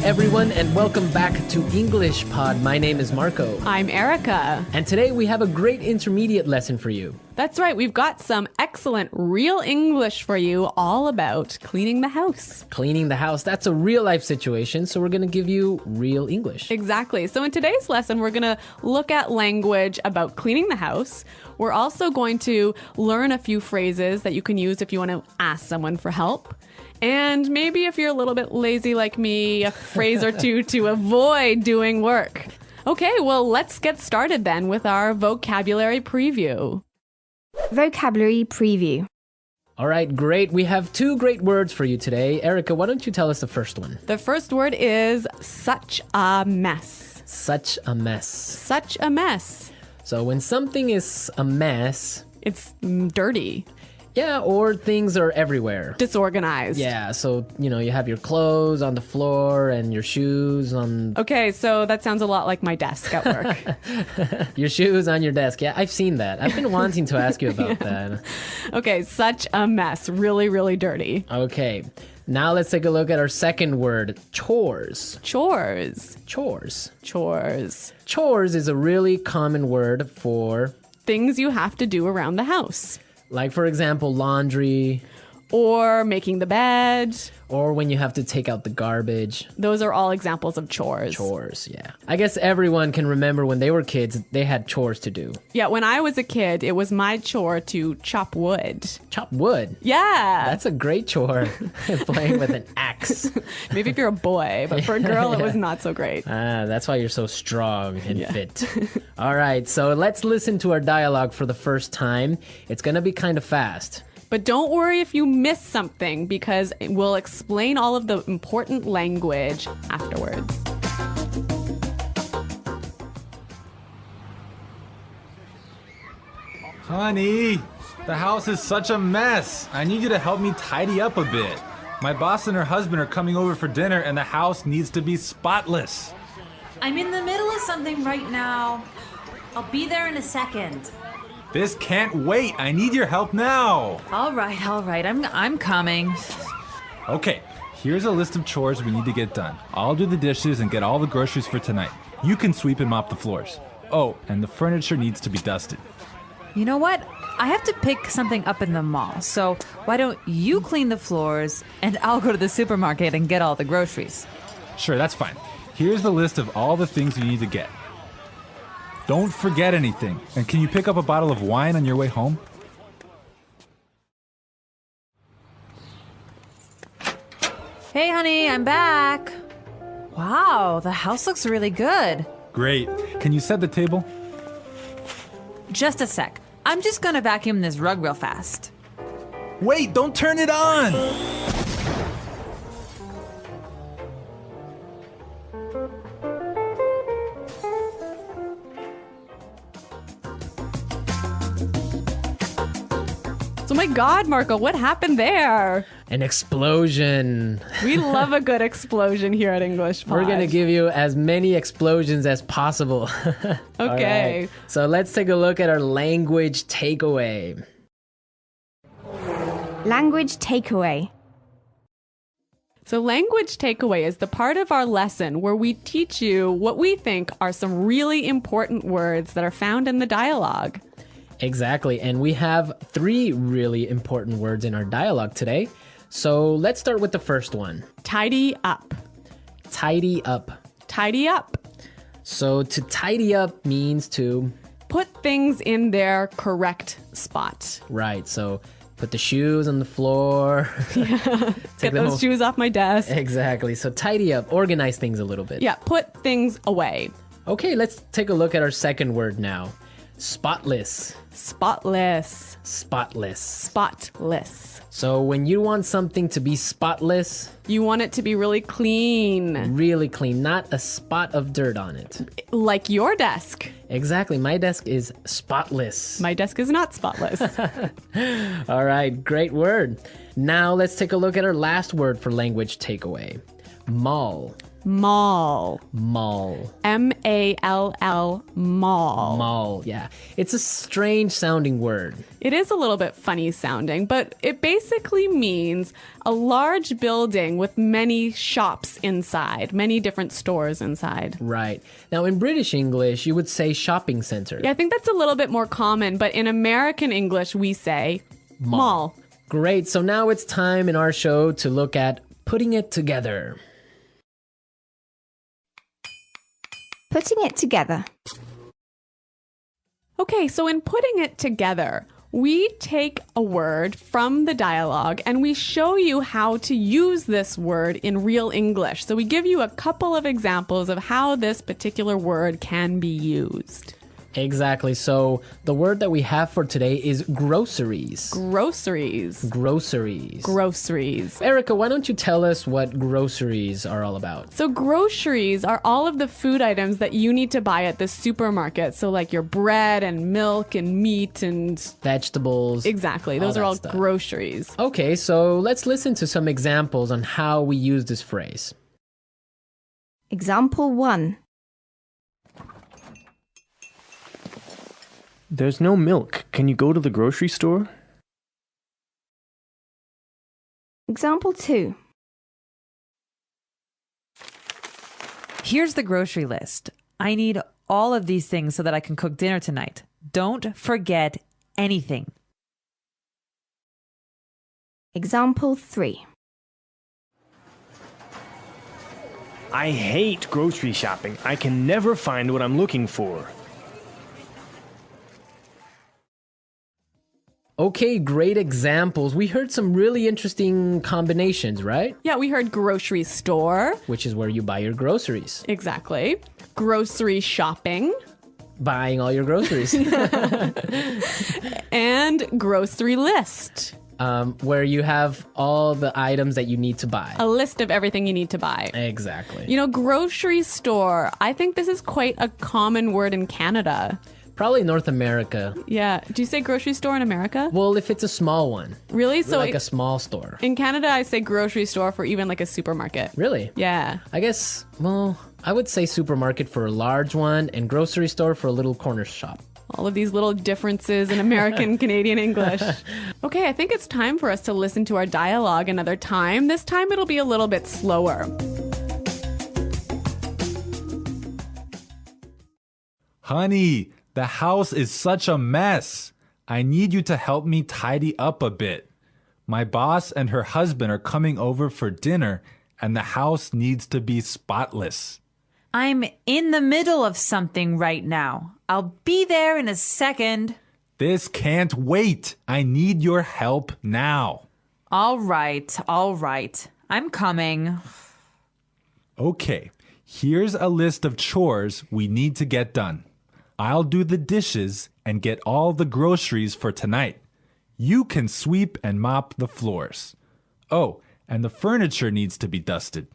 everyone, and welcome back to English Pod. My name is Marco. I'm Erica. And today we have a great intermediate lesson for you. That's right. We've got some excellent real English for you all about cleaning the house. Cleaning the house, that's a real life situation, so we're going to give you real English. Exactly. So in today's lesson, we're going to look at language about cleaning the house. We're also going to learn a few phrases that you can use if you want to ask someone for help. And maybe if you're a little bit lazy like me, a phrase or two to avoid doing work. Okay, well, let's get started then with our vocabulary preview. Vocabulary preview. All right, great. We have two great words for you today. Erica, why don't you tell us the first one? The first word is such a mess. Such a mess. Such a mess. So when something is a mess... It's dirty. Yeah, or things are everywhere. Disorganized. Yeah, so, you have your clothes on the floor and your shoes on... Okay, so that sounds a lot like my desk at work. Your shoes on your desk. Yeah, I've seen that. I've been wanting to ask you about that. Okay, such a mess. Really, really dirty. Okay, now let's take a look at our second word, chores. Chores. Chores. Chores. Chores is a really common word for... things you have to do around the house. Like, for example, laundry. Or making the bed. Or when you have to take out the garbage. Those are all examples of chores. Chores, yeah. I guess everyone can remember when they were kids, they had chores to do. Yeah, when I was a kid, it was my chore to chop wood. Chop wood? Yeah. That's a great chore. Playing with an axe. Maybe if you're a boy, but for a girl, it was not so great. Ah, that's why you're so strong and fit. All right, so let's listen to our dialogue for the first time. It's going to be kind of fast. But don't worry if you miss something, because we'll explain all of the important language afterwards. Honey, the house is such a mess. I need you to help me tidy up a bit. My boss and her husband are coming over for dinner and the house needs to be spotless. I'm in the middle of something right now. I'll be there in a second. This can't wait. I need your help now. All right. I'm coming. Okay, here's a list of chores we need to get done. I'll do the dishes and get all the groceries for tonight. You can sweep and mop the floors. Oh, and the furniture needs to be dusted. You know what? I have to pick something up in the mall. So why don't you clean the floors and I'll go to the supermarket and get all the groceries. Sure, that's fine. Here's the list of all the things you need to get. Don't forget anything. And can you pick up a bottle of wine on your way home? Hey, honey, I'm back. Wow, the house looks really good. Great. Can you set the table? Just a sec. I'm just gonna vacuum this rug real fast. Wait, don't turn it on! Oh my God, Marco, what happened there? An explosion. We love a good explosion here at English Pod. We're going to give you as many explosions as possible. Okay. Right. So let's take a look at our language takeaway. Language takeaway. So language takeaway is the part of our lesson where we teach you what we think are some really important words that are found in the dialogue. Exactly, and we have 3 really important words in our dialogue today. So let's start with the first one. Tidy up. Tidy up. Tidy up. So to tidy up means to... put things in their correct spot. Right, so put the shoes on the floor. Get those shoes off my desk. Exactly, so tidy up, organize things a little bit. Yeah, put things away. Okay, let's take a look at our second word now. Spotless. Spotless. Spotless. Spotless. So when you want something to be spotless... you want it to be really clean. Really clean, not a spot of dirt on it. Like your desk. Exactly, my desk is spotless. My desk is not spotless. All right, great word. Now let's take a look at our last word for language takeaway. Mall. Mall. Mall. M-A-L-L, mall. Mall, yeah. It's a strange sounding word. It is a little bit funny sounding, but it basically means a large building with many shops inside, many different stores inside. Right. Now, in British English, you would say shopping center. Yeah, I think that's a little bit more common, but in American English, we say mall. Great. So now it's time in our show to look at putting it together. Putting it together. Okay, so in putting it together, we take a word from the dialogue and we show you how to use this word in real English. So we give you a couple of examples of how this particular word can be used. Exactly. So the word that we have for today is groceries. Groceries. Groceries. Groceries. Erica, why don't you tell us what groceries are all about? So groceries are all of the food items that you need to buy at the supermarket. So like your bread and milk and meat and... Vegetables. Exactly. Those are all stuff. groceries. Okay, so let's listen to some examples on how we use this phrase. Example 1. There's no milk. Can you go to the grocery store? Example 2. Here's the grocery list. I need all of these things so that I can cook dinner tonight. Don't forget anything. Example 3. I hate grocery shopping. I can never find what I'm looking for. Okay, great examples. We heard some really interesting combinations, right? Yeah, we heard grocery store. Which is where you buy your groceries. Exactly. Grocery shopping. Buying all your groceries. And grocery list. Where you have all the items that you need to buy. A list of everything you need to buy. Exactly. You know, grocery store. I think this is quite a common word in Canada. Probably North America. Yeah. Do you say grocery store in America? Well, if it's a small one. Really? So Like a small store. in Canada, I say grocery store for even like a supermarket. Really? Yeah. I guess, well, I would say supermarket for a large one and grocery store for a little corner shop. All of these little differences in American Canadian English. Okay, I think it's time for us to listen to our dialogue another time. This time it'll be a little bit slower. Honey, the house is such a mess. I need you to help me tidy up a bit. My boss and her husband are coming over for dinner, and the house needs to be spotless. I'm in the middle of something right now. I'll be there in a second. This can't wait. I need your help now. All right. I'm coming. Okay, here's a list of chores we need to get done. I'll do the dishes and get all the groceries for tonight. You can sweep and mop the floors. Oh, and the furniture needs to be dusted.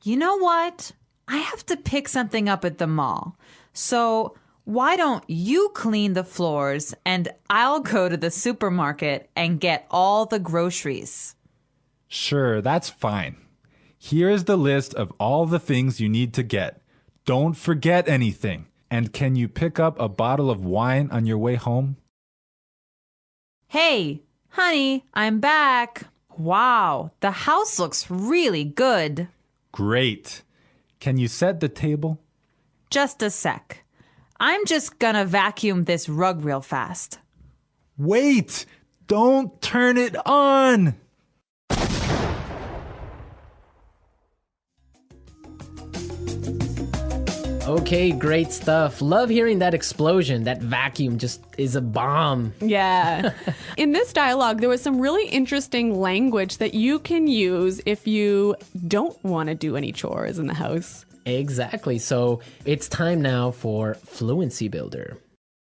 You know what? I have to pick something up at the mall. So why don't you clean the floors and I'll go to the supermarket and get all the groceries? Sure, that's fine. Here's the list of all the things you need to get. Don't forget anything. And can you pick up a bottle of wine on your way home? Hey, honey, I'm back. Wow, the house looks really good. Great. Can you set the table? Just a sec. I'm just gonna vacuum this rug real fast. Wait! Don't turn it on! Okay, great stuff. Love hearing that explosion. That vacuum just is a bomb. Yeah. In this dialogue, there was some really interesting language that you can use if you don't want to do any chores in the house. Exactly. So it's time now for Fluency Builder.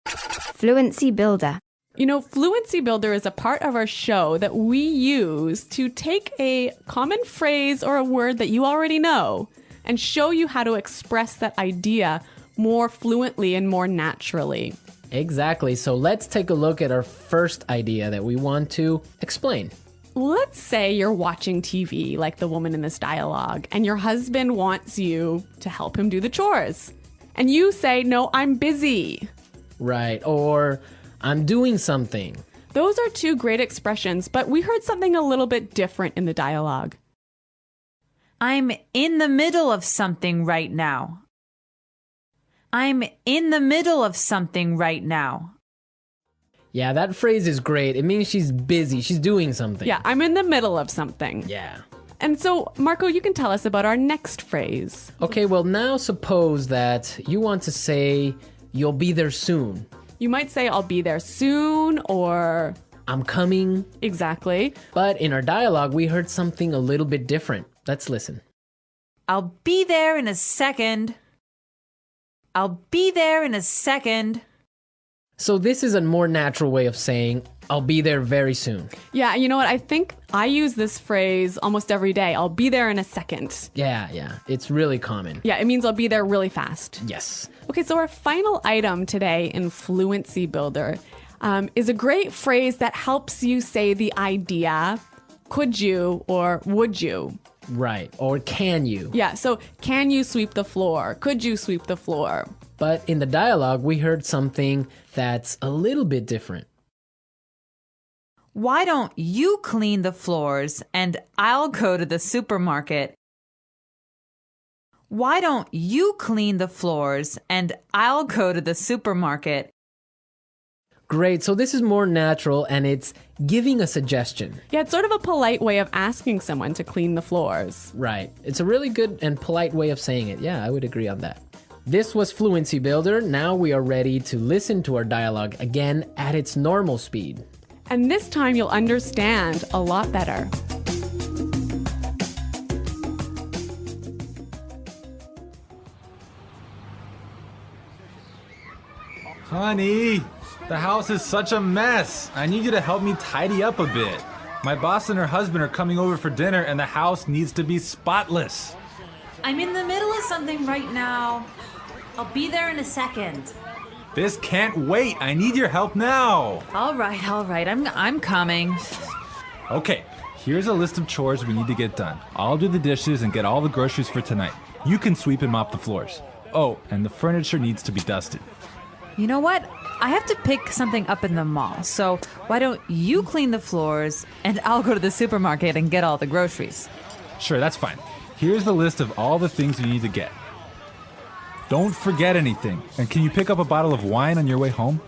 Fluency builder. You know, Fluency Builder is a part of our show that we use to take a common phrase or a word that you already know and show you how to express that idea more fluently and more naturally. Exactly. So let's take a look at our first idea that we want to explain. let's say you're watching TV like the woman in this dialogue, and your husband wants you to help him do the chores. And you say, no, I'm busy. Right. Or I'm doing something. Those are two great expressions, but we heard something a little bit different in the dialogue. I'm in the middle of something right now. I'm in the middle of something right now. Yeah, that phrase is great. It means she's busy. She's doing something. Yeah, I'm in the middle of something. Yeah. And so, Marco, you can tell us about our next phrase. Okay, well, now suppose that you want to say you'll be there soon. You might say, I'll be there soon, or I'm coming. exactly. But in our dialogue, we heard something a little bit different. Let's listen. I'll be there in a second. I'll be there in a second. So this is a more natural way of saying, I'll be there very soon. Yeah, you know what? I think I use this phrase almost every day. I'll be there in a second. Yeah. It's really common. Yeah, it means I'll be there really fast. Yes. Okay, so our final item today in Fluency Builder is a great phrase that helps you say the idea, could you or would you? Right. Or can you? Yeah, so can you sweep the floor? Could you sweep the floor? But in the dialogue, we heard something that's a little bit different. Why don't you clean the floors and I'll go to the supermarket? Why don't you clean the floors and I'll go to the supermarket? Great. So this is more natural and it's giving a suggestion. Yeah, it's sort of a polite way of asking someone to clean the floors. Right. It's a really good and polite way of saying it. Yeah, I would agree on that. This was Fluency Builder. Now we are ready to listen to our dialogue again at its normal speed. And this time you'll understand a lot better. Honey, the house is such a mess. I need you to help me tidy up a bit. My boss and her husband are coming over for dinner and the house needs to be spotless. I'm in the middle of something right now. I'll be there in a second. This can't wait. I need your help now. All right. I'm coming. Okay, here's a list of chores we need to get done. I'll do the dishes and get all the groceries for tonight. You can sweep and mop the floors. Oh, and the furniture needs to be dusted. You know what? I have to pick something up in the mall. So why don't you clean the floors and I'll go to the supermarket and get all the groceries. Sure, that's fine. Here's the list of all the things you need to get. Don't forget anything. And can you pick up a bottle of wine on your way home?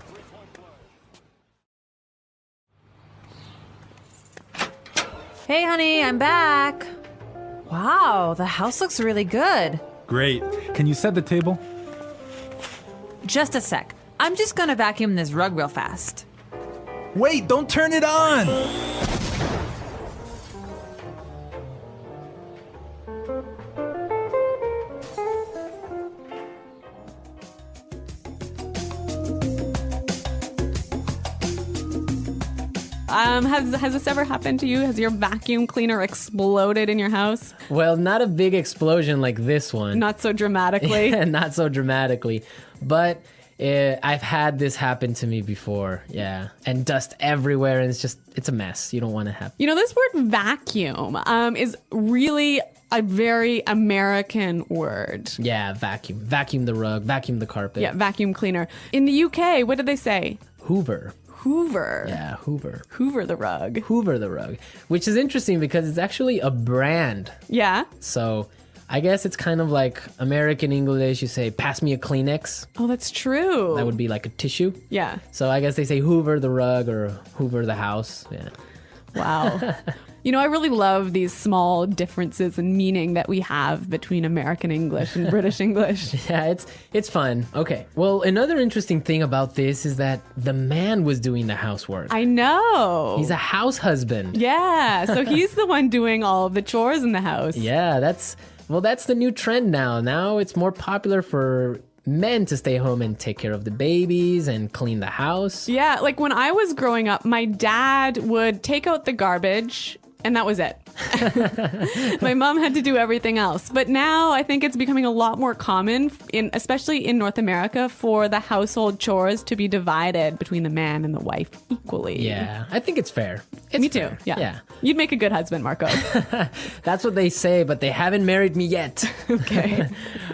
Hey, honey, I'm back. Wow, the house looks really good. Great. Can you set the table? Just a sec. I'm just gonna vacuum this rug real fast. Wait, don't turn it on! Has this ever happened to you? Has your vacuum cleaner exploded in your house? Well, not a big explosion like this one. Not so dramatically. Not so dramatically. But I've had this happen to me before. Yeah. And dust everywhere. And it's a mess. You don't want to have. You know, this word vacuum is really a very American word. Yeah, vacuum. Vacuum the rug. Vacuum the carpet. Yeah, vacuum cleaner. In the UK, what did they say? Hoover. Hoover. Yeah, Hoover. Hoover the rug. Hoover the rug. Which is interesting because it's actually a brand. Yeah. So I guess it's kind of like American English. You say, pass me a Kleenex. Oh, that's true. That would be like a tissue. Yeah. So I guess they say Hoover the rug or Hoover the house. Yeah. Wow. You know, I really love these small differences in meaning that we have between American English and British English. Yeah, it's fun. Okay. Well, another interesting thing about this is that the man was doing the housework. I know. He's a house husband. Yeah. So he's the one doing all of the chores in the house. Yeah, that's the new trend now. Now it's more popular for men to stay home and take care of the babies and clean the house. Yeah, like when I was growing up, my dad would take out the garbage And that was it. My mom had to do everything else. But now I think it's becoming a lot more common, especially in North America, for the household chores to be divided between the man and the wife equally. Yeah, I think it's fair. Me too. Fair. Yeah. You'd make a good husband, Marco. That's what they say, but they haven't married me yet. Okay.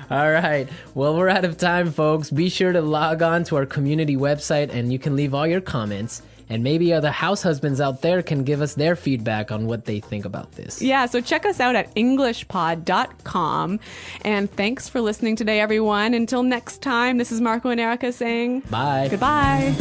All right. Well, we're out of time, folks. Be sure to log on to our community website and you can leave all your comments. And maybe other house husbands out there can give us their feedback on what they think about this. Yeah, so check us out at EnglishPod.com. And thanks for listening today, everyone. Until next time, this is Marco and Erica saying Bye. Goodbye.